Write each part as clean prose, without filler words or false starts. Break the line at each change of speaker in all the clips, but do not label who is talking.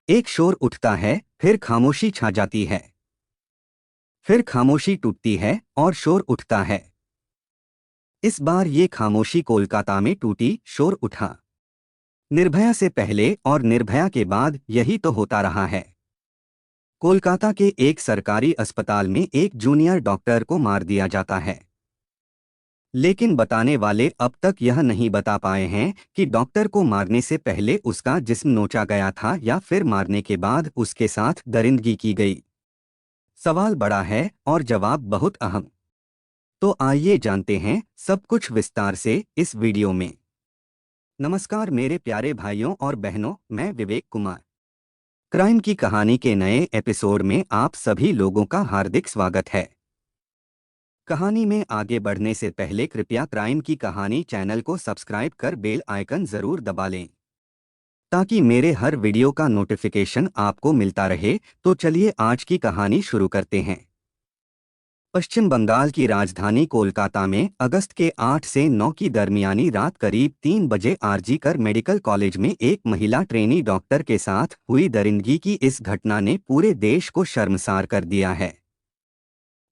एक शोर उठता है, फिर खामोशी छा जाती है। फिर खामोशी टूटती है और शोर उठता है। इस बार ये खामोशी कोलकाता में टूटी, शोर उठा। निर्भया से पहले और निर्भया के बाद यही तो होता रहा है। कोलकाता के एक सरकारी अस्पताल में एक जूनियर डॉक्टर को मार दिया जाता है। लेकिन बताने वाले अब तक यह नहीं बता पाए हैं कि डॉक्टर को मारने से पहले उसका जिस्म नोचा गया था या फिर मारने के बाद उसके साथ दरिंदगी की गई। सवाल बड़ा है और जवाब बहुत अहम। तो आइए जानते हैं सब कुछ विस्तार से इस वीडियो में। नमस्कार मेरे प्यारे भाइयों और बहनों, मैं विवेक कुमार। क्राइम की कहानी के नए एपिसोड में आप सभी लोगों का हार्दिक स्वागत है। कहानी में आगे बढ़ने से पहले कृपया क्राइम की कहानी चैनल को सब्सक्राइब कर बेल आइकन जरूर दबा लें ताकि मेरे हर वीडियो का नोटिफिकेशन आपको मिलता रहे। तो चलिए आज की कहानी शुरू करते हैं। पश्चिम बंगाल की राजधानी कोलकाता में अगस्त के 8 से 9 की दरमियानी रात करीब 3 बजे आरजी कर मेडिकल कॉलेज में एक महिला ट्रेनी डॉक्टर के साथ हुई दरिंदगी की इस घटना ने पूरे देश को शर्मसार कर दिया है।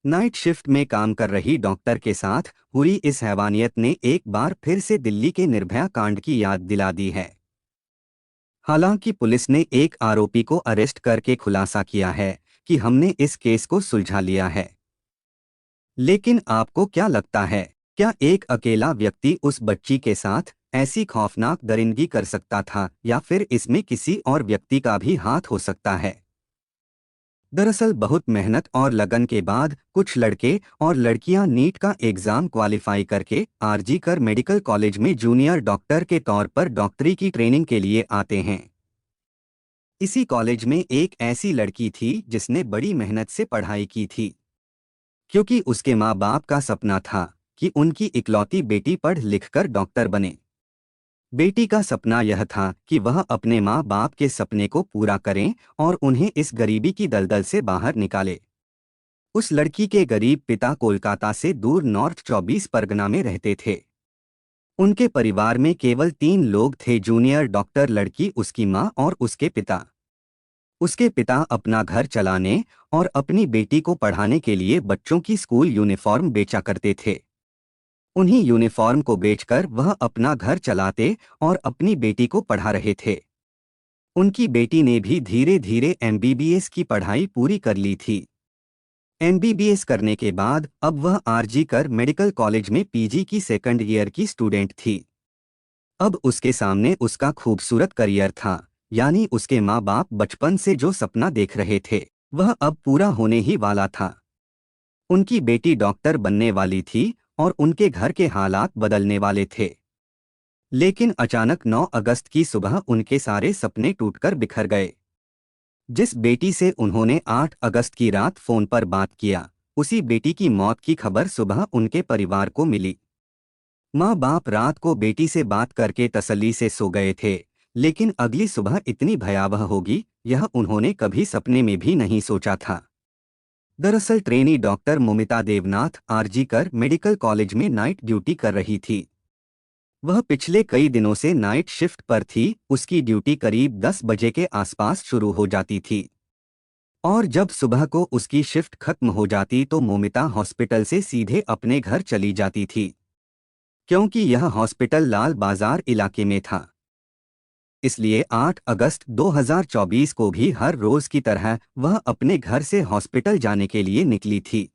नाइट शिफ्ट में काम कर रही डॉक्टर के साथ हुई इस हैवानियत ने एक बार फिर से दिल्ली के निर्भया कांड की याद दिला दी है। हालांकि पुलिस ने एक आरोपी को अरेस्ट करके खुलासा किया है कि हमने इस केस को सुलझा लिया है। लेकिन आपको क्या लगता है, क्या एक अकेला व्यक्ति उस बच्ची के साथ ऐसी खौफनाक दरिंदगी कर सकता था या फिर इसमें किसी और व्यक्ति का भी हाथ हो सकता है? दरअसल बहुत मेहनत और लगन के बाद कुछ लड़के और लड़कियां नीट का एग्जाम क्वालिफाई करके आरजी कर मेडिकल कॉलेज में जूनियर डॉक्टर के तौर पर डॉक्टरी की ट्रेनिंग के लिए आते हैं। इसी कॉलेज में एक ऐसी लड़की थी जिसने बड़ी मेहनत से पढ़ाई की थी, क्योंकि उसके माँ बाप का सपना था कि उनकी इकलौती बेटी पढ़ लिखकर डॉक्टर बने। बेटी का सपना यह था कि वह अपने माँ बाप के सपने को पूरा करें और उन्हें इस गरीबी की दलदल से बाहर निकाले। उस लड़की के गरीब पिता कोलकाता से दूर नॉर्थ 24 परगना में रहते थे। उनके परिवार में केवल 3 लोग थे, जूनियर डॉक्टर, लड़की, उसकी माँ और उसके पिता। उसके पिता अपना घर चलाने और अपनी बेटी को पढ़ाने के लिए बच्चों की स्कूल यूनिफॉर्म बेचा करते थे। उन्हीं यूनिफॉर्म को बेचकर वह अपना घर चलाते और अपनी बेटी को पढ़ा रहे थे। उनकी बेटी ने भी धीरे धीरे एमबीबीएस की पढ़ाई पूरी कर ली थी। एमबीबीएस करने के बाद अब वह आरजी कर मेडिकल कॉलेज में पीजी की सेकंड ईयर की स्टूडेंट थी। अब उसके सामने उसका खूबसूरत करियर था, यानी उसके माँ बाप बचपन से जो सपना देख रहे थे वह अब पूरा होने ही वाला था। उनकी बेटी डॉक्टर बनने वाली थी और उनके घर के हालात बदलने वाले थे। लेकिन अचानक 9 अगस्त की सुबह उनके सारे सपने टूटकर बिखर गए। जिस बेटी से उन्होंने 8 अगस्त की रात फोन पर बात किया, उसी बेटी की मौत की खबर सुबह उनके परिवार को मिली। माँ बाप रात को बेटी से बात करके तसल्ली से सो गए थे, लेकिन अगली सुबह इतनी भयावह होगी यह उन्होंने कभी सपने में भी नहीं सोचा था। दरअसल trainee doctor Moumita Debnath RG Kar medical college में नाइट ड्यूटी कर रही थी। वह पिछले कई दिनों से नाइट शिफ्ट पर थी। उसकी ड्यूटी करीब 10 बजे के आसपास शुरू हो जाती थी और जब सुबह को उसकी शिफ्ट खत्म हो जाती तो मोमिता हॉस्पिटल से सीधे अपने घर चली जाती थी, क्योंकि यह हॉस्पिटल लाल बाजार इलाके में था। इसलिए 8 अगस्त 2024 को भी हर रोज की तरह वह अपने घर से हॉस्पिटल जाने के लिए निकली थी।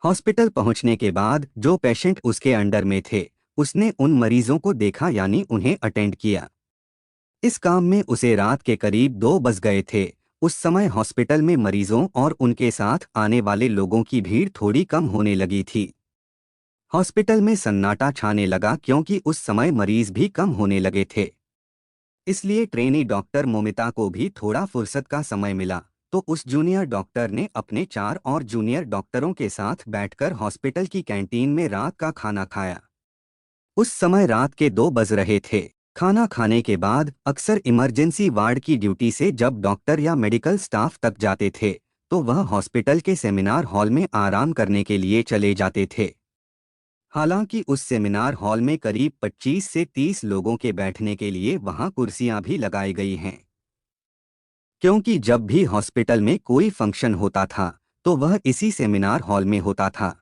हॉस्पिटल पहुंचने के बाद जो पेशेंट उसके अंडर में थे उसने उन मरीजों को देखा, यानी उन्हें अटेंड किया। इस काम में उसे रात के करीब 2 बज गए थे। उस समय हॉस्पिटल में मरीजों और उनके साथ आने वाले लोगों की भीड़ थोड़ी कम होने लगी थी। हॉस्पिटल में सन्नाटा छाने लगा क्योंकि उस समय मरीज भी कम होने लगे थे। इसलिए ट्रेनी डॉक्टर मोमिता को भी थोड़ा फुर्सत का समय मिला, तो उस जूनियर डॉक्टर ने अपने 4 और जूनियर डॉक्टरों के साथ बैठकर हॉस्पिटल की कैंटीन में रात का खाना खाया। उस समय रात के 2 बज रहे थे। खाना खाने के बाद अक्सर इमरजेंसी वार्ड की ड्यूटी से जब डॉक्टर या मेडिकल स्टाफ तक जाते थे तो वह हॉस्पिटल के सेमिनार हॉल में आराम करने के लिए चले जाते थे। हालांकि उस सेमिनार हॉल में करीब 25 से 30 लोगों के बैठने के लिए वहां कुर्सियां भी लगाई गई हैं। क्योंकि जब भी हॉस्पिटल में कोई फंक्शन होता था तो वह इसी सेमिनार हॉल में होता था।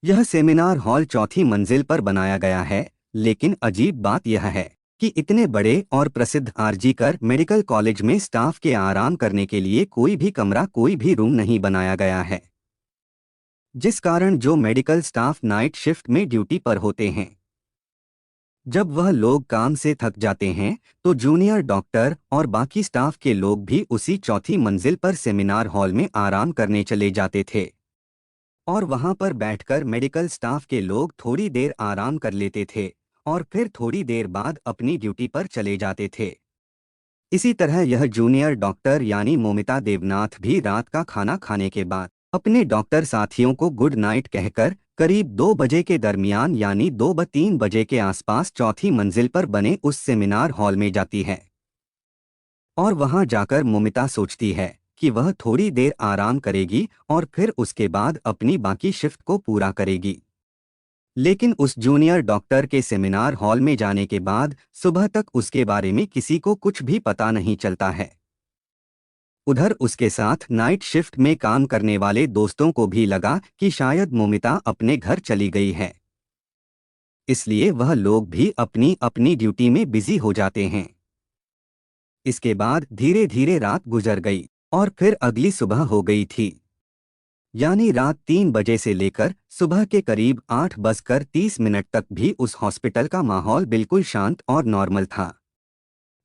यह सेमिनार हॉल चौथी मंजिल पर बनाया गया है, लेकिन अजीब बात यह है कि इतने बड़े और प्रसिद्ध आरजीकर मेडिकल कॉलेज में स्टाफ के आराम करने के लिए कोई भी कमरा, कोई भी रूम नहीं बनाया गया है, जिस कारण जो मेडिकल स्टाफ नाइट शिफ्ट में ड्यूटी पर होते हैं, जब वह लोग काम से थक जाते हैं तो जूनियर डॉक्टर और बाकी स्टाफ के लोग भी उसी चौथी मंजिल पर सेमिनार हॉल में आराम करने चले जाते थे और वहां पर बैठकर मेडिकल स्टाफ के लोग थोड़ी देर आराम कर लेते थे और फिर थोड़ी देर बाद अपनी ड्यूटी पर चले जाते थे। इसी तरह यह जूनियर डॉक्टर यानी मोमिता देवनाथ भी रात का खाना खाने के बाद अपने डॉक्टर साथियों को गुड नाइट कहकर करीब 2 बजे के दरमियान यानी 2-3 बजे के आसपास चौथी मंजिल पर बने उस सेमिनार हॉल में जाती है और वहां जाकर मोमिता सोचती है कि वह थोड़ी देर आराम करेगी और फिर उसके बाद अपनी बाकी शिफ्ट को पूरा करेगी। लेकिन उस जूनियर डॉक्टर के सेमिनार हॉल में जाने के बाद सुबह तक उसके बारे में किसी को कुछ भी पता नहीं चलता है। उधर उसके साथ नाइट शिफ्ट में काम करने वाले दोस्तों को भी लगा कि शायद मोमिता अपने घर चली गई है, इसलिए वह लोग भी अपनी अपनी ड्यूटी में बिजी हो जाते हैं। इसके बाद धीरे धीरे रात गुजर गई और फिर अगली सुबह हो गई थी, यानी रात 3 बजे से लेकर सुबह के करीब 8:30 तक भी उस हॉस्पिटल का माहौल बिल्कुल शांत और नॉर्मल था।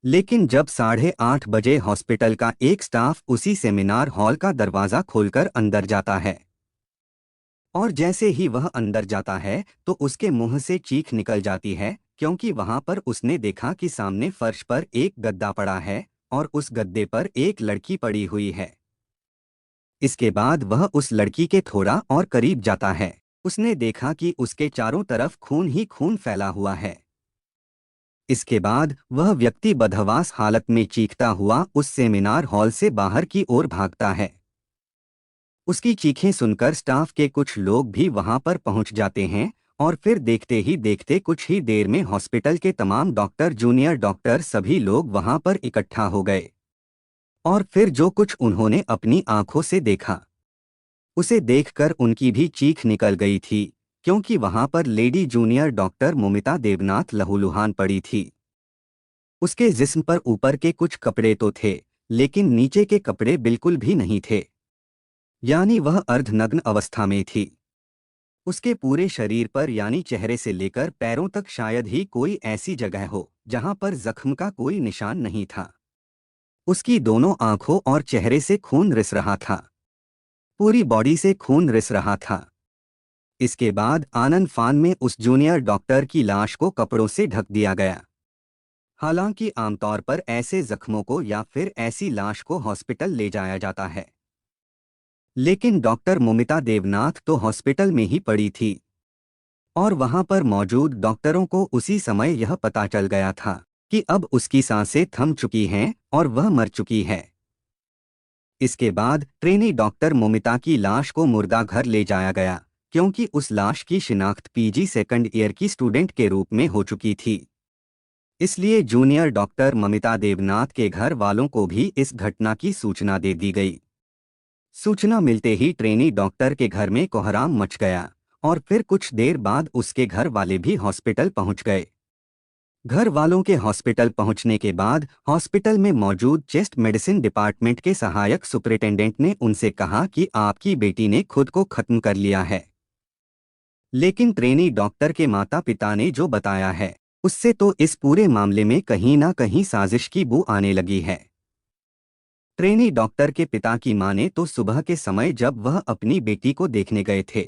लेकिन जब 8:30 बजे हॉस्पिटल का एक स्टाफ उसी सेमिनार हॉल का दरवाज़ा खोलकर अंदर जाता है और जैसे ही वह अंदर जाता है तो उसके मुंह से चीख निकल जाती है, क्योंकि वहां पर उसने देखा कि सामने फर्श पर एक गद्दा पड़ा है और उस गद्दे पर एक लड़की पड़ी हुई है। इसके बाद वह उस लड़की के थोड़ा और करीब जाता है। उसने देखा कि उसके चारों तरफ खून ही खून फैला हुआ है। इसके बाद वह व्यक्ति बदहवास हालत में चीखता हुआ उस सेमिनार हॉल से बाहर की ओर भागता है। उसकी चीखें सुनकर स्टाफ के कुछ लोग भी वहां पर पहुंच जाते हैं और फिर देखते ही देखते कुछ ही देर में हॉस्पिटल के तमाम डॉक्टर, जूनियर डॉक्टर, सभी लोग वहां पर इकट्ठा हो गए और फिर जो कुछ उन्होंने अपनी आंखों से देखा उसे देखकर उनकी भी चीख निकल गई थी, क्योंकि वहां पर lady junior doctor Moumita Debnath लहूलुहान पड़ी थी। उसके जिस्म पर ऊपर के कुछ कपड़े तो थे, लेकिन नीचे के कपड़े बिल्कुल भी नहीं थे, यानी वह अर्धनग्न अवस्था में थी। उसके पूरे शरीर पर यानी चेहरे से लेकर पैरों तक शायद ही कोई ऐसी जगह हो जहां पर जख्म का कोई निशान नहीं था। उसकी दोनों आंखों और चेहरे से खून रिस रहा था, पूरी बॉडी से खून रिस रहा था। इसके बाद आनन फान में उस जूनियर डॉक्टर की लाश को कपड़ों से ढक दिया गया। हालांकि आमतौर पर ऐसे जख्मों को या फिर ऐसी लाश को हॉस्पिटल ले जाया जाता है, लेकिन डॉक्टर मोमिता देवनाथ तो हॉस्पिटल में ही पड़ी थी और वहां पर मौजूद डॉक्टरों को उसी समय यह पता चल गया था कि अब उसकी सांसें थम चुकी हैं और वह मर चुकी है। इसके बाद ट्रेनी डॉक्टर मोमिता की लाश को मुर्दा घर ले जाया गया, क्योंकि उस लाश की शिनाख्त पीजी सेकंड ईयर की स्टूडेंट के रूप में हो चुकी थी। इसलिए जूनियर डॉक्टर ममिता देवनाथ के घर वालों को भी इस घटना की सूचना दे दी गई। सूचना मिलते ही ट्रेनी डॉक्टर के घर में कोहराम मच गया और फिर कुछ देर बाद उसके घर वाले भी हॉस्पिटल पहुंच गए। घर वालों के हॉस्पिटल पहुंचने के बाद हॉस्पिटल में मौजूद चेस्ट मेडिसिन डिपार्टमेंट के सहायक सुपरिटेंडेंट ने उनसे कहा कि आपकी बेटी ने खुद को खत्म कर लिया है। लेकिन ट्रेनी डॉक्टर के माता पिता ने जो बताया है उससे तो इस पूरे मामले में कहीं ना कहीं साजिश की बू आने लगी है। ट्रेनी डॉक्टर के पिता की मां ने तो सुबह के समय जब वह अपनी बेटी को देखने गए थे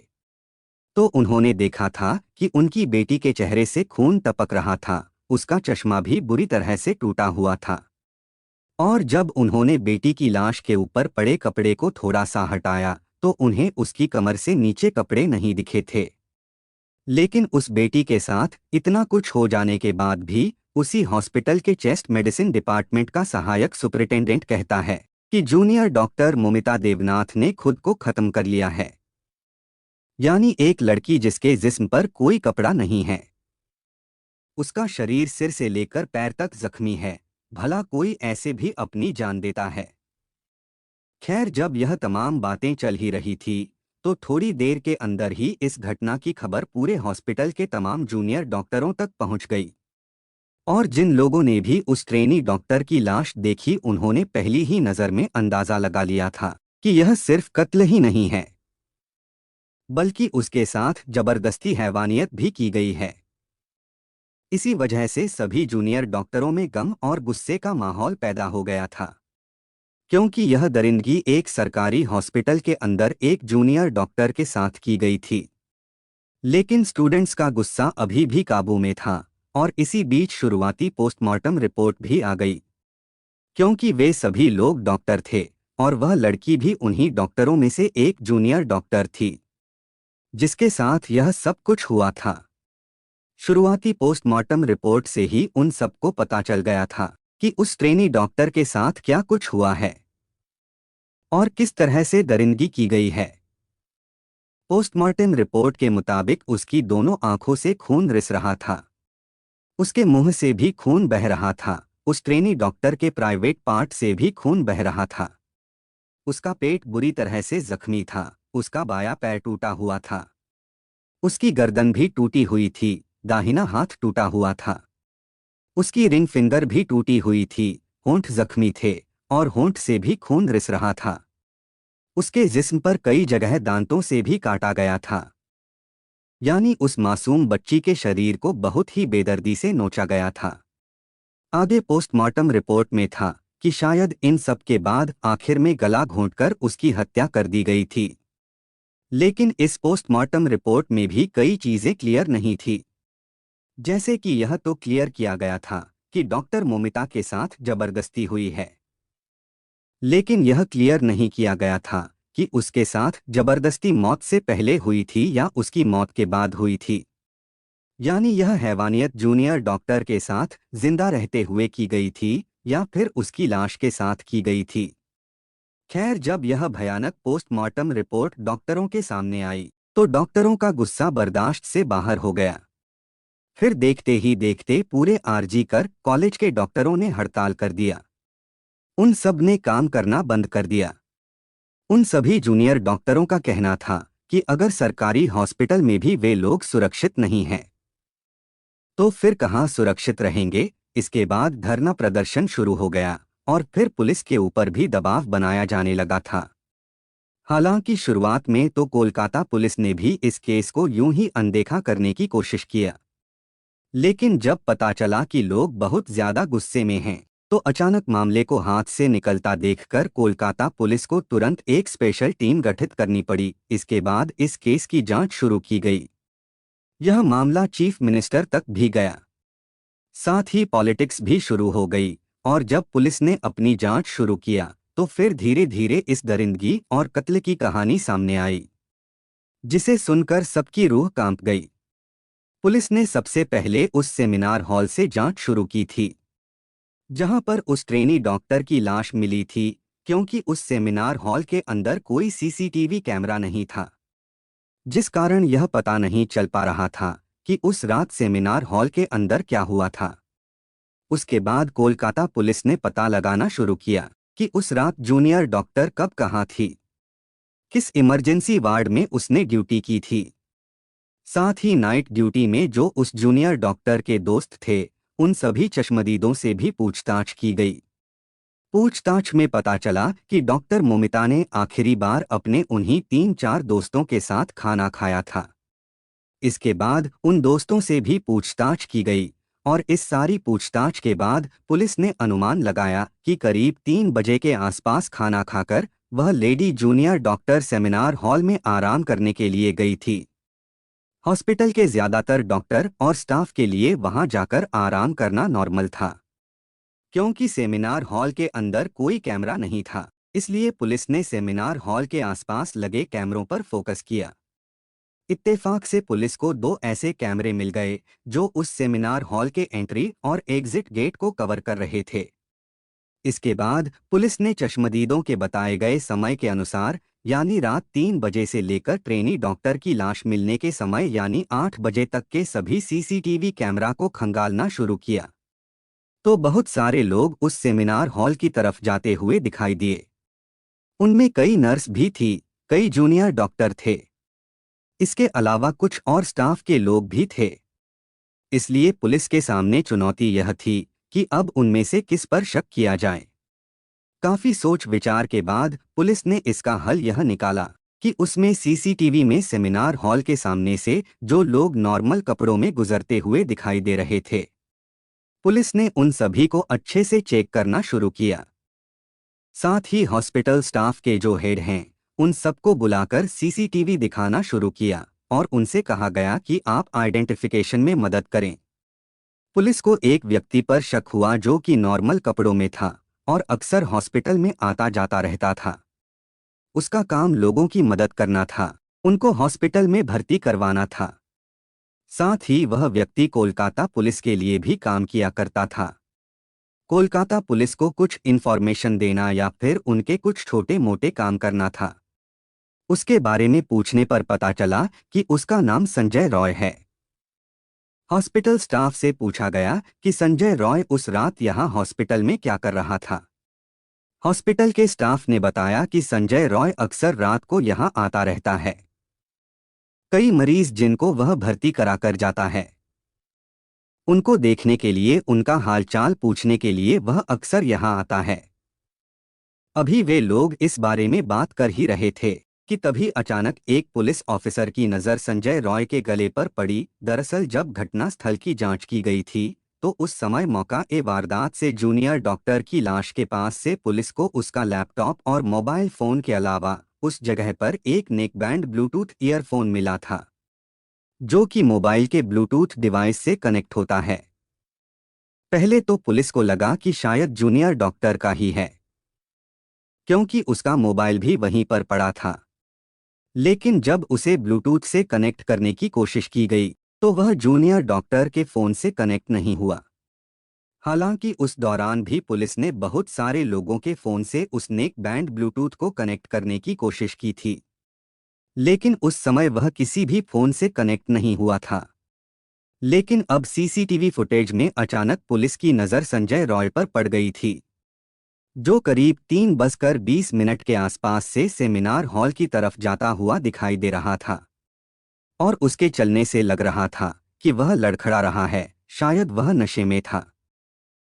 तो उन्होंने देखा था कि उनकी बेटी के चेहरे से खून टपक रहा था, उसका चश्मा भी बुरी तरह से टूटा हुआ था। और जब उन्होंने बेटी की लाश के ऊपर पड़े कपड़े को थोड़ा सा हटाया तो उन्हें उसकी कमर से नीचे कपड़े नहीं दिखे थे। लेकिन उस बेटी के साथ इतना कुछ हो जाने के बाद भी उसी हॉस्पिटल के चेस्ट मेडिसिन डिपार्टमेंट का सहायक सुपरिटेंडेंट कहता है कि जूनियर डॉक्टर मोमिता देवनाथ ने खुद को खत्म कर लिया है। यानी एक लड़की जिसके जिस्म पर कोई कपड़ा नहीं है, उसका शरीर सिर से लेकर पैर तक जख्मी है, भला कोई ऐसे भी अपनी जान देता है। खैर, जब यह तमाम बातें चल ही रही थी तो थोड़ी देर के अंदर ही इस घटना की खबर पूरे हॉस्पिटल के तमाम जूनियर डॉक्टरों तक पहुंच गई। और जिन लोगों ने भी उस ट्रेनी डॉक्टर की लाश देखी उन्होंने पहली ही नज़र में अंदाजा लगा लिया था कि यह सिर्फ कत्ल ही नहीं है, बल्कि उसके साथ जबरदस्ती हैवानियत भी की गई है। इसी वजह से सभी जूनियर डॉक्टरों में गम और गुस्से का माहौल पैदा हो गया था, क्योंकि यह दरिंदगी एक सरकारी हॉस्पिटल के अंदर एक जूनियर डॉक्टर के साथ की गई थी। लेकिन स्टूडेंट्स का गुस्सा अभी भी काबू में था और इसी बीच शुरुआती पोस्टमार्टम रिपोर्ट भी आ गई, क्योंकि वे सभी लोग डॉक्टर थे और वह लड़की भी उन्हीं डॉक्टरों में से एक जूनियर डॉक्टर थी जिसके साथ यह सब कुछ हुआ था। शुरुआती पोस्टमार्टम रिपोर्ट से ही उन सबको पता चल गया था कि उस ट्रेनी डॉक्टर के साथ क्या कुछ हुआ है और किस तरह से दरिंदगी की गई है। पोस्टमार्टम रिपोर्ट के मुताबिक उसकी दोनों आंखों से खून रिस रहा था, उसके मुंह से भी खून बह रहा था, उस ट्रेनी डॉक्टर के प्राइवेट पार्ट से भी खून बह रहा था, उसका पेट बुरी तरह से जख्मी था, उसका बायां पैर टूटा हुआ था, उसकी गर्दन भी टूटी हुई थी, दाहिना हाथ टूटा हुआ था, उसकी रिंग फिंगर भी टूटी हुई थी, होंठ जख्मी थे और होंठ से भी खून रिस रहा था। उसके जिस्म पर कई जगह दांतों से भी काटा गया था, यानी उस मासूम बच्ची के शरीर को बहुत ही बेदर्दी से नोचा गया था। आगे पोस्टमार्टम रिपोर्ट में था कि शायद इन सब के बाद आखिर में गला घोंटकर उसकी हत्या कर दी गई थी। लेकिन इस पोस्टमार्टम रिपोर्ट में भी कई चीजें क्लियर नहीं थी। जैसे कि यह तो क्लियर किया गया था कि डॉक्टर मोमिता के साथ जबरदस्ती हुई है, लेकिन यह क्लियर नहीं किया गया था कि उसके साथ जबरदस्ती मौत से पहले हुई थी या उसकी मौत के बाद हुई थी, यानी यह हैवानियत जूनियर डॉक्टर के साथ जिंदा रहते हुए की गई थी या फिर उसकी लाश के साथ की गई थी। खैर, जब यह भयानक पोस्टमार्टम रिपोर्ट डॉक्टरों के सामने आई तो डॉक्टरों का गुस्सा बर्दाश्त से बाहर हो गया। फिर देखते ही देखते पूरे आरजी कर कॉलेज के डॉक्टरों ने हड़ताल कर दिया। उन सब ने काम करना बंद कर दिया। उन सभी जूनियर डॉक्टरों का कहना था कि अगर सरकारी हॉस्पिटल में भी वे लोग सुरक्षित नहीं हैं तो फिर कहाँ सुरक्षित रहेंगे। इसके बाद धरना प्रदर्शन शुरू हो गया और फिर पुलिस के ऊपर भी दबाव बनाया जाने लगा था। हालांकि शुरुआत में तो कोलकाता पुलिस ने भी इस केस को यूं ही अनदेखा करने की कोशिश किया, लेकिन जब पता चला कि लोग बहुत ज्यादा गुस्से में हैं तो अचानक मामले को हाथ से निकलता देखकर कोलकाता पुलिस को तुरंत एक स्पेशल टीम गठित करनी पड़ी। इसके बाद इस केस की जांच शुरू की गई। यह मामला चीफ मिनिस्टर तक भी गया, साथ ही पॉलिटिक्स भी शुरू हो गई। और जब पुलिस ने अपनी जांच शुरू किया तो फिर धीरे धीरे इस दरिंदगी और कत्ल की कहानी सामने आई, जिसे सुनकर सबकी रूह कांप गई। पुलिस ने सबसे पहले उस सेमिनार हॉल से जांच शुरू की थी जहां पर उस ट्रेनी डॉक्टर की लाश मिली थी, क्योंकि उस सेमिनार हॉल के अंदर कोई सीसीटीवी कैमरा नहीं था, जिस कारण यह पता नहीं चल पा रहा था कि उस रात सेमिनार हॉल के अंदर क्या हुआ था। उसके बाद कोलकाता पुलिस ने पता लगाना शुरू किया कि उस रात जूनियर डॉक्टर कब कहाँ थी, किस इमरजेंसी वार्ड में उसने ड्यूटी की थी। साथ ही नाइट ड्यूटी में जो उस जूनियर डॉक्टर के दोस्त थे उन सभी चश्मदीदों से भी पूछताछ की गई। पूछताछ में पता चला कि डॉक्टर मोमिता ने आखिरी बार अपने उन्हीं 3-4 दोस्तों के साथ खाना खाया था। इसके बाद उन दोस्तों से भी पूछताछ की गई और इस सारी पूछताछ के बाद पुलिस ने अनुमान लगाया कि करीब 3 बजे के आसपास खाना खाकर वह lady junior doctor seminar hall में आराम करने के लिए गई थी। हॉस्पिटल के ज्यादातर डॉक्टर और स्टाफ के लिए वहां जाकर आराम करना नॉर्मल था। क्योंकि सेमिनार हॉल के अंदर कोई कैमरा नहीं था, इसलिए पुलिस ने सेमिनार हॉल के आसपास लगे कैमरों पर फोकस किया। इत्तेफाक से पुलिस को 2 ऐसे कैमरे मिल गए जो उस सेमिनार हॉल के एंट्री और एग्जिट गेट को कवर कर रहे थे। इसके बाद पुलिस ने चश्मदीदों के बताए गए समय के अनुसार यानी रात 3 बजे से लेकर ट्रेनी डॉक्टर की लाश मिलने के समय यानी 8 बजे तक के सभी सीसीटीवी कैमरा को खंगालना शुरू किया। तो बहुत सारे लोग उस सेमिनार हॉल की तरफ जाते हुए दिखाई दिए। उनमें कई नर्स भी थी, कई जूनियर डॉक्टर थे। इसके अलावा कुछ और स्टाफ के लोग भी थे। इसलिए पुलिस के सामने चुनौती यह थी कि अब उनमें से किस पर शक किया जाए। काफी सोच विचार के बाद पुलिस ने इसका हल यह निकाला कि उसमें सीसीटीवी में सेमिनार हॉल के सामने से जो लोग नॉर्मल कपड़ों में गुजरते हुए दिखाई दे रहे थे, पुलिस ने उन सभी को अच्छे से चेक करना शुरू किया। साथ ही हॉस्पिटल स्टाफ के जो हेड हैं, उन सबको बुलाकर सीसीटीवी दिखाना शुरू किया और उनसे कहा गया कि आप आइडेंटिफिकेशन में मदद करें। पुलिस को एक व्यक्ति पर शक हुआ जो कि नॉर्मल कपड़ों में था और अक्सर हॉस्पिटल में आता जाता रहता था। उसका काम लोगों की मदद करना था, उनको हॉस्पिटल में भर्ती करवाना था। साथ ही वह व्यक्ति कोलकाता पुलिस के लिए भी काम किया करता था। कोलकाता पुलिस को कुछ इन्फॉर्मेशन देना या फिर उनके कुछ छोटे मोटे काम करना था। उसके बारे में पूछने पर पता चला कि उसका नाम संजय रॉय है। हॉस्पिटल स्टाफ से पूछा गया कि संजय रॉय उस रात यहां हॉस्पिटल में क्या कर रहा था। हॉस्पिटल के स्टाफ ने बताया कि संजय रॉय अक्सर रात को यहां आता रहता है। कई मरीज जिनको वह भर्ती कराकर जाता है, उनको देखने के लिए, उनका हालचाल पूछने के लिए वह अक्सर यहां आता है। अभी वे लोग इस बारे में बात कर ही रहे थे कि तभी अचानक एक पुलिस ऑफिसर की नज़र संजय रॉय के गले पर पड़ी। दरअसल जब घटनास्थल की जांच की गई थी तो उस समय मौका ए वारदात से जूनियर डॉक्टर की लाश के पास से पुलिस को उसका लैपटॉप और मोबाइल फोन के अलावा उस जगह पर एक नेकबैंड ब्लूटूथ ईयरफोन मिला था, जो कि मोबाइल के ब्लूटूथ डिवाइस से कनेक्ट होता है। पहले तो पुलिस को लगा कि शायद जूनियर डॉक्टर का ही है, क्योंकि उसका मोबाइल भी वहीं पर पड़ा था। लेकिन जब उसे ब्लूटूथ से कनेक्ट करने की कोशिश की गई तो वह जूनियर डॉक्टर के फ़ोन से कनेक्ट नहीं हुआ। हालांकि उस दौरान भी पुलिस ने बहुत सारे लोगों के फ़ोन से उस नेक बैंड ब्लूटूथ को कनेक्ट करने की कोशिश की थी, लेकिन उस समय वह किसी भी फ़ोन से कनेक्ट नहीं हुआ था। लेकिन अब सीसीटीवी फुटेज में अचानक पुलिस की नज़र संजय रॉय पर पड़ गई थी, जो करीब 3:20 के आसपास से सेमिनार हॉल की तरफ जाता हुआ दिखाई दे रहा था और उसके चलने से लग रहा था कि वह लड़खड़ा रहा है, शायद वह नशे में था।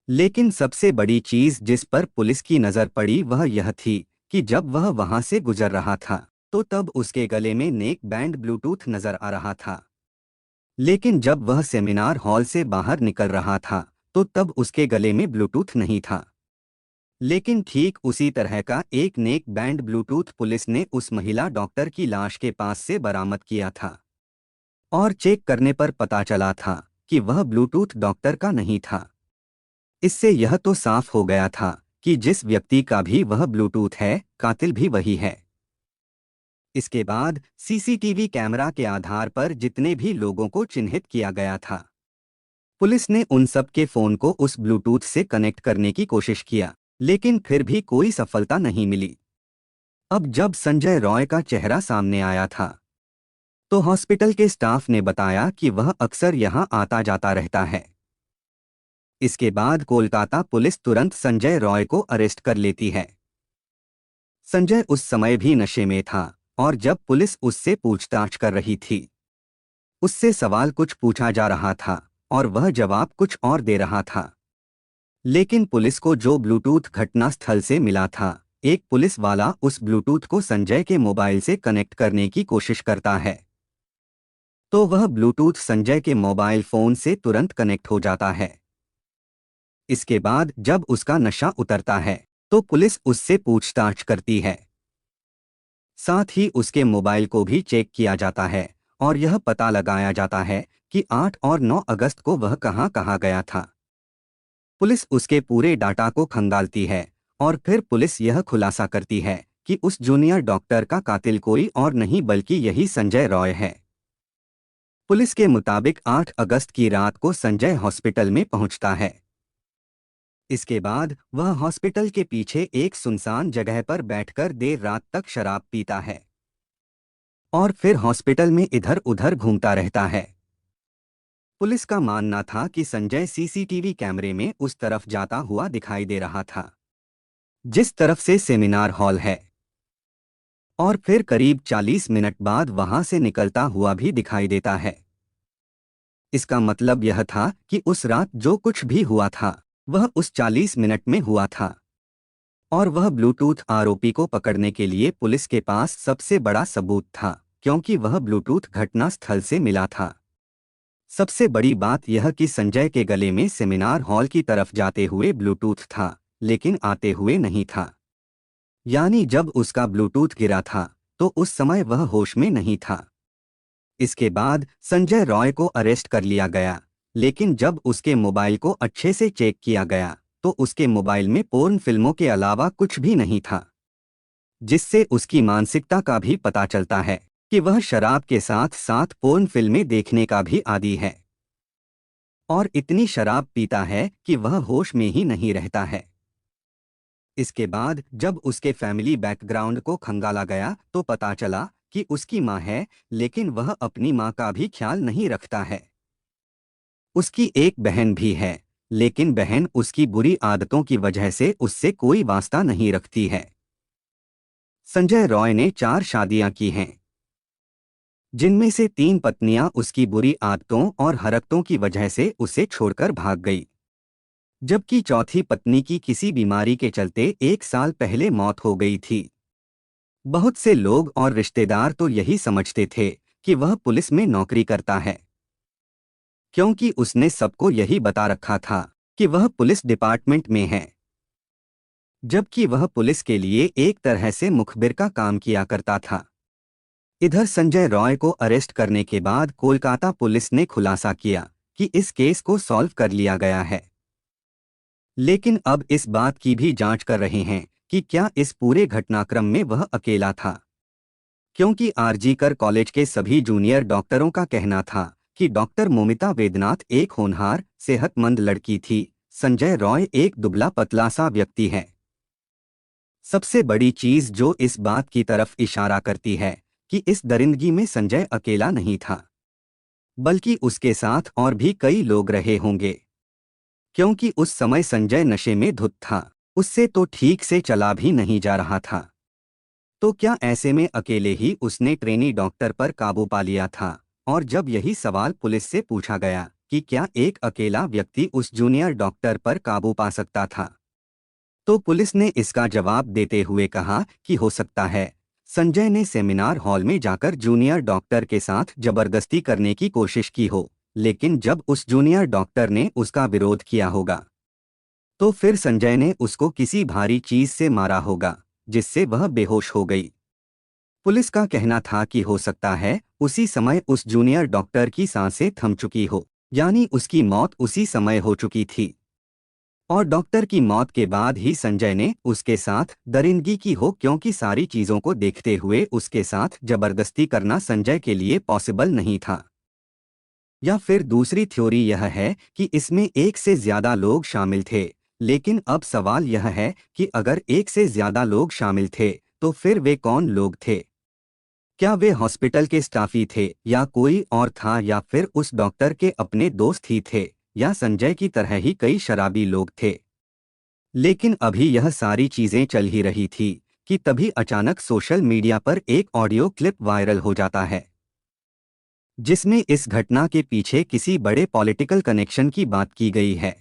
लेकिन सबसे बड़ी चीज जिस पर पुलिस की नज़र पड़ी वह यह थी कि जब वह वहां से गुजर रहा था तो तब उसके गले में नेक बैंड ब्लूटूथ नजर आ रहा था। लेकिन जब वह सेमिनार हॉल से बाहर निकल रहा था तो तब उसके गले में ब्लूटूथ नहीं था। लेकिन ठीक उसी तरह का एक नेक बैंड ब्लूटूथ पुलिस ने उस महिला डॉक्टर की लाश के पास से बरामद किया था और चेक करने पर पता चला था कि वह ब्लूटूथ डॉक्टर का नहीं था। इससे यह तो साफ हो गया था कि जिस व्यक्ति का भी वह ब्लूटूथ है, कातिल भी वही है। इसके बाद सीसीटीवी कैमरा के आधार पर जितने भी लोगों को चिन्हित किया गया था, पुलिस ने उन सब के फोन को उस ब्लूटूथ से कनेक्ट करने की कोशिश किया, लेकिन फिर भी कोई सफलता नहीं मिली। अब जब संजय रॉय का चेहरा सामने आया था तो हॉस्पिटल के स्टाफ ने बताया कि वह अक्सर यहां आता जाता रहता है। इसके बाद कोलकाता पुलिस तुरंत संजय रॉय को अरेस्ट कर लेती है। संजय उस समय भी नशे में था और जब पुलिस उससे पूछताछ कर रही थी, उससे सवाल कुछ पूछा जा रहा था और वह जवाब कुछ और दे रहा था। लेकिन पुलिस को जो ब्लूटूथ घटनास्थल से मिला था, एक पुलिस वाला उस ब्लूटूथ को संजय के मोबाइल से कनेक्ट करने की कोशिश करता है तो वह ब्लूटूथ संजय के मोबाइल फोन से तुरंत कनेक्ट हो जाता है। इसके बाद जब उसका नशा उतरता है तो पुलिस उससे पूछताछ करती है। साथ ही उसके मोबाइल को भी चेक किया जाता है और यह पता लगाया जाता है कि 8 और 9 अगस्त को वह कहां गया था। पुलिस उसके पूरे डाटा को खंगालती है और फिर पुलिस यह खुलासा करती है कि उस जूनियर डॉक्टर का कातिल कोई और नहीं बल्कि यही संजय रॉय है। पुलिस के मुताबिक 8 अगस्त की रात को संजय हॉस्पिटल में पहुंचता है। इसके बाद वह हॉस्पिटल के पीछे एक सुनसान जगह पर बैठकर देर रात तक शराब पीता है और फिर हॉस्पिटल में इधर उधर घूमता रहता है। पुलिस का मानना था कि संजय सीसीटीवी कैमरे में उस तरफ जाता हुआ दिखाई दे रहा था जिस तरफ से सेमिनार हॉल है, और फिर करीब 40 मिनट बाद वहां से निकलता हुआ भी दिखाई देता है। इसका मतलब यह था कि उस रात जो कुछ भी हुआ था वह उस 40 मिनट में हुआ था, और वह ब्लूटूथ आरोपी को पकड़ने के लिए पुलिस के पास सबसे बड़ा सबूत था, क्योंकि वह ब्लूटूथ घटना स्थल से मिला था। सबसे बड़ी बात यह कि संजय के गले में सेमिनार हॉल की तरफ जाते हुए ब्लूटूथ था, लेकिन आते हुए नहीं था। यानी जब उसका ब्लूटूथ गिरा था तो उस समय वह होश में नहीं था। इसके बाद संजय रॉय को अरेस्ट कर लिया गया, लेकिन जब उसके मोबाइल को अच्छे से चेक किया गया तो उसके मोबाइल में पोर्न फिल्मों के अलावा कुछ भी नहीं था, जिससे उसकी मानसिकता का भी पता चलता है कि वह शराब के साथ साथ पोर्न फिल्में देखने का भी आदी है, और इतनी शराब पीता है कि वह होश में ही नहीं रहता है। इसके बाद जब उसके फैमिली बैकग्राउंड को खंगाला गया तो पता चला कि उसकी माँ है, लेकिन वह अपनी माँ का भी ख्याल नहीं रखता है। उसकी एक बहन भी है, लेकिन बहन उसकी बुरी आदतों की वजह से उससे कोई वास्ता नहीं रखती है। संजय रॉय ने 4 शादियां की हैं, जिनमें से 3 पत्नियां उसकी बुरी आदतों और हरकतों की वजह से उसे छोड़कर भाग गई, जबकि चौथी पत्नी की किसी बीमारी के चलते 1 साल पहले मौत हो गई थी। बहुत से लोग और रिश्तेदार तो यही समझते थे कि वह पुलिस में नौकरी करता है, क्योंकि उसने सबको यही बता रखा था कि वह पुलिस डिपार्टमेंट में है, जबकि वह पुलिस के लिए एक तरह से मुखबिर का काम किया करता था। इधर संजय रॉय को अरेस्ट करने के बाद कोलकाता पुलिस ने खुलासा किया कि इस केस को सॉल्व कर लिया गया है, लेकिन अब इस बात की भी जांच कर रहे हैं कि क्या इस पूरे घटनाक्रम में वह अकेला था, क्योंकि आरजीकर कॉलेज के सभी जूनियर डॉक्टरों का कहना था कि डॉक्टर मोमिता वेदनाथ एक होनहार, सेहतमंद लड़की थी, संजय रॉय एक दुबला पतला सा व्यक्ति है। सबसे बड़ी चीज जो इस बात की तरफ इशारा करती है कि इस दरिंदगी में संजय अकेला नहीं था, बल्कि उसके साथ और भी कई लोग रहे होंगे, क्योंकि उस समय संजय नशे में धुत था, उससे तो ठीक से चला भी नहीं जा रहा था। तो क्या ऐसे में अकेले ही उसने ट्रेनी डॉक्टर पर काबू पा लिया था? और जब यही सवाल पुलिस से पूछा गया कि क्या एक अकेला व्यक्ति उस जूनियर डॉक्टर पर काबू पा सकता था, तो पुलिस ने इसका जवाब देते हुए कहा कि हो सकता है संजय ने सेमिनार हॉल में जाकर जूनियर डॉक्टर के साथ जबरदस्ती करने की कोशिश की हो, लेकिन जब उस जूनियर डॉक्टर ने उसका विरोध किया होगा तो फिर संजय ने उसको किसी भारी चीज से मारा होगा, जिससे वह बेहोश हो गई। पुलिस का कहना था कि हो सकता है उसी समय उस जूनियर डॉक्टर की सांसें थम चुकी हो, यानी उसकी मौत उसी समय हो चुकी थी, और डॉक्टर की मौत के बाद ही संजय ने उसके साथ दरिंदगी की हो, क्योंकि सारी चीजों को देखते हुए उसके साथ जबरदस्ती करना संजय के लिए पॉसिबल नहीं था। या फिर दूसरी थ्योरी यह है कि इसमें एक से ज्यादा लोग शामिल थे, लेकिन अब सवाल यह है कि अगर एक से ज्यादा लोग शामिल थे तो फिर वे कौन लोग थे? क्या वे हॉस्पिटल के स्टाफी थे, या कोई और था, या फिर उस डॉक्टर के अपने दोस्त ही थे, या संजय की तरह ही कई शराबी लोग थे? लेकिन अभी यह सारी चीजें चल ही रही थी कि तभी अचानक सोशल मीडिया पर एक ऑडियो क्लिप वायरल हो जाता है, जिसमें इस घटना के पीछे किसी बड़े पॉलिटिकल कनेक्शन की बात की गई है।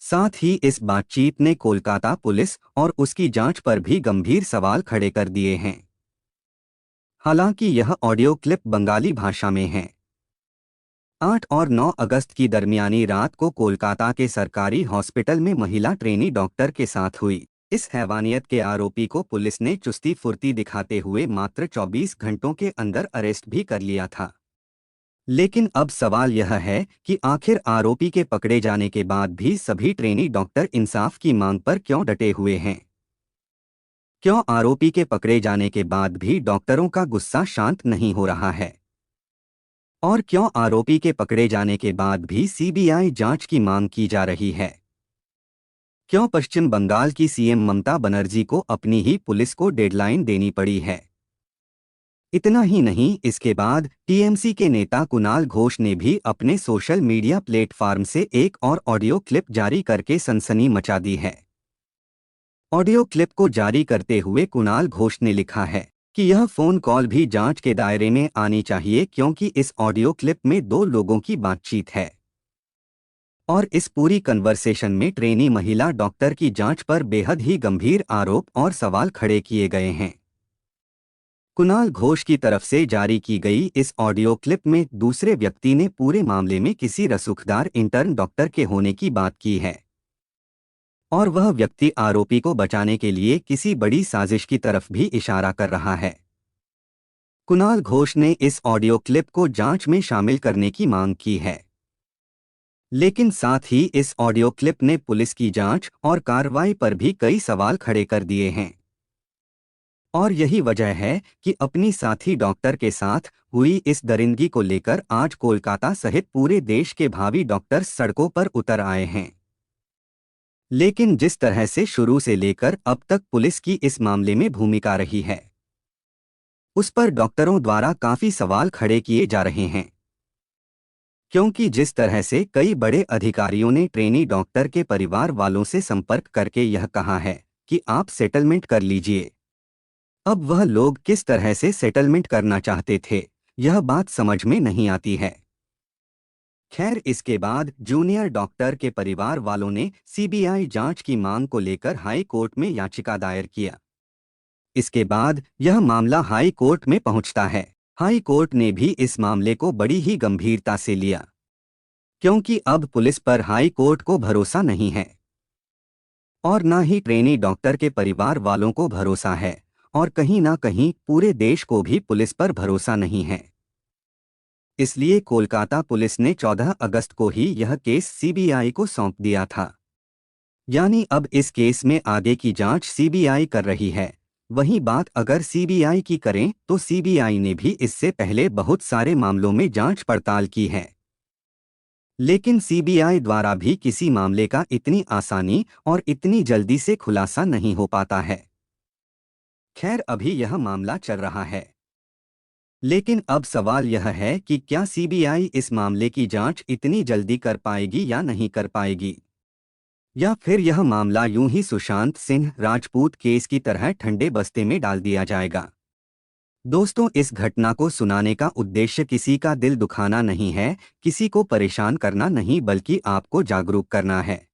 साथ ही इस बातचीत ने कोलकाता पुलिस और उसकी जांच पर भी गंभीर सवाल खड़े कर दिए हैं। हालांकि यह ऑडियो क्लिप बंगाली भाषा में है। 8 और 9 अगस्त की दरमियानी रात को कोलकाता के सरकारी हॉस्पिटल में महिला ट्रेनी डॉक्टर के साथ हुई इस हैवानियत के आरोपी को पुलिस ने चुस्ती फुर्ती दिखाते हुए मात्र 24 घंटों के अंदर अरेस्ट भी कर लिया था। लेकिन अब सवाल यह है कि आखिर आरोपी के पकड़े जाने के बाद भी सभी ट्रेनी डॉक्टर इंसाफ की मांग पर क्यों डटे हुए हैं? क्यों आरोपी के पकड़े जाने के बाद भी डॉक्टरों का गुस्सा शांत नहीं हो रहा है? और क्यों आरोपी के पकड़े जाने के बाद भी सीबीआई जांच की मांग की जा रही है? क्यों पश्चिम बंगाल की सीएम ममता बनर्जी को अपनी ही पुलिस को डेडलाइन देनी पड़ी है? इतना ही नहीं, इसके बाद टीएमसी के नेता कुणाल घोष ने भी अपने सोशल मीडिया प्लेटफॉर्म से एक और ऑडियो क्लिप जारी करके सनसनी मचा दी है। ऑडियो क्लिप को जारी करते हुए कुणाल घोष ने लिखा है कि यह फोन कॉल भी जांच के दायरे में आनी चाहिए, क्योंकि इस ऑडियो क्लिप में 2 लोगों की बातचीत है और इस पूरी कन्वर्सेशन में ट्रेनी महिला डॉक्टर की जांच पर बेहद ही गंभीर आरोप और सवाल खड़े किए गए हैं। कुणाल घोष की तरफ से जारी की गई इस ऑडियो क्लिप में दूसरे व्यक्ति ने पूरे मामले में किसी रसूखदार इंटर्न डॉक्टर के होने की बात की है और वह व्यक्ति आरोपी को बचाने के लिए किसी बड़ी साजिश की तरफ भी इशारा कर रहा है। कुणाल घोष ने इस ऑडियो क्लिप को जांच में शामिल करने की मांग की है, लेकिन साथ ही इस ऑडियो क्लिप ने पुलिस की जांच और कार्रवाई पर भी कई सवाल खड़े कर दिए हैं और यही वजह है कि अपनी साथी डॉक्टर के साथ हुई इस दरिंदगी को लेकर आज कोलकाता सहित पूरे देश के भावी डॉक्टर्स सड़कों पर उतर आए हैं। लेकिन जिस तरह से शुरू से लेकर अब तक पुलिस की इस मामले में भूमिका रही है, उस पर डॉक्टरों द्वारा काफी सवाल खड़े किए जा रहे हैं, क्योंकि जिस तरह से कई बड़े अधिकारियों ने ट्रेनी डॉक्टर के परिवार वालों से संपर्क करके यह कहा है कि आप सेटलमेंट कर लीजिए, अब वह लोग किस तरह से सेटलमेंट करना चाहते थे, यह बात समझ में नहीं आती है। खैर, इसके बाद जूनियर डॉक्टर के परिवार वालों ने सीबीआई जांच की मांग को लेकर हाई कोर्ट में याचिका दायर किया। इसके बाद यह मामला हाई कोर्ट में पहुंचता है। हाई कोर्ट ने भी इस मामले को बड़ी ही गंभीरता से लिया, क्योंकि अब पुलिस पर हाई कोर्ट को भरोसा नहीं है और न ही ट्रेनी डॉक्टर के परिवार वालों को भरोसा है और कहीं ना कहीं पूरे देश को भी पुलिस पर भरोसा नहीं है। इसलिए कोलकाता पुलिस ने 14 अगस्त को ही यह केस सीबीआई को सौंप दिया था। यानी अब इस केस में आगे की जांच सीबीआई कर रही है। वहीं बात अगर सीबीआई की करें तो सीबीआई ने भी इससे पहले बहुत सारे मामलों में जांच पड़ताल की है, लेकिन सीबीआई द्वारा भी किसी मामले का इतनी आसानी और इतनी जल्दी से खुलासा नहीं हो पाता है। खैर, अभी यह मामला चल रहा है, लेकिन अब सवाल यह है कि क्या सीबीआई इस मामले की जांच इतनी जल्दी कर पाएगी या नहीं कर पाएगी, या फिर यह मामला यूं ही सुशांत सिंह राजपूत केस की तरह ठंडे बस्ते में डाल दिया जाएगा। दोस्तों, इस घटना को सुनाने का उद्देश्य किसी का दिल दुखाना नहीं है, किसी को परेशान करना नहीं, बल्कि आपको जागरूक करना है,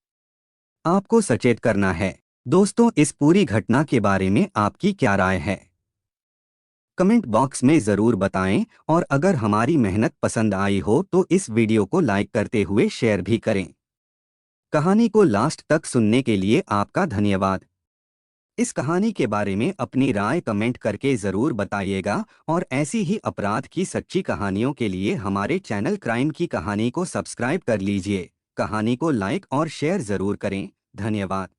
आपको सचेत करना है। दोस्तों, इस पूरी घटना के बारे में आपकी क्या राय है, कमेंट बॉक्स में ज़रूर बताएं और अगर हमारी मेहनत पसंद आई हो तो इस वीडियो को लाइक करते हुए शेयर भी करें। कहानी को लास्ट तक सुनने के लिए आपका धन्यवाद। इस कहानी के बारे में अपनी राय कमेंट करके ज़रूर बताइएगा और ऐसी ही अपराध की सच्ची कहानियों के लिए हमारे चैनल क्राइम की कहानी को सब्सक्राइब कर लीजिए। कहानी को लाइक और शेयर ज़रूर करें। धन्यवाद।